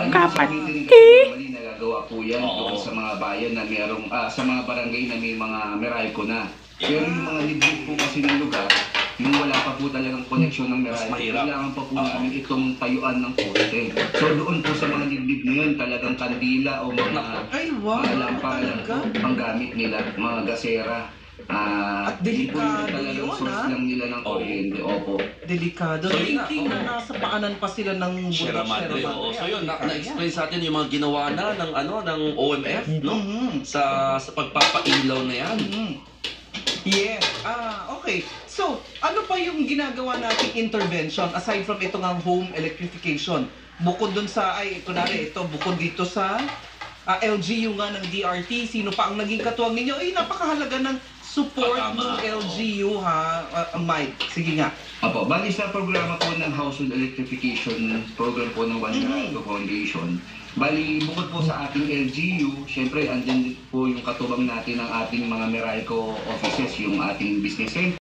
Kapatid. Normally nagagawa po yan doon sa mga bayan na mayroong, sa mga barangay na may mga Meralco na. Pero yung mga liblib po kasi ng lugar, yung wala pa po talagang koneksyon ng Meralco, kailangan pa po namin itong tayuan ng poste. So doon po sa mga liblib na yun, talagang kandila o mga lampara lang po ang gamit nila, mga gasera. At delikado talagang yun, source lang nila ng kuryente. Opo. Delikado. So, yun Thinking nga, na nasa paanan pa sila ng Sierra Madre. So yun, na-explain sa atin yung mga ginawa na ng OMF, no? Sa pagpapailaw na yan. Yes. Okay. So, ano pa yung ginagawa nating intervention aside from ito ng home electrification? Bukod dun sa, kunwari ito, bukod dito sa LGU nga ng DRT, sino pa ang naging katuwang ninyo? Napakahalaga ng support ng LGU, ha, Mike. Sige nga. Apo, bali sa programa po ng household electrification program po ng One Meralco Foundation, bali bukod po sa ating LGU, syempre andyan din po yung katubang natin ng ating mga Meralco offices, yung ating business center.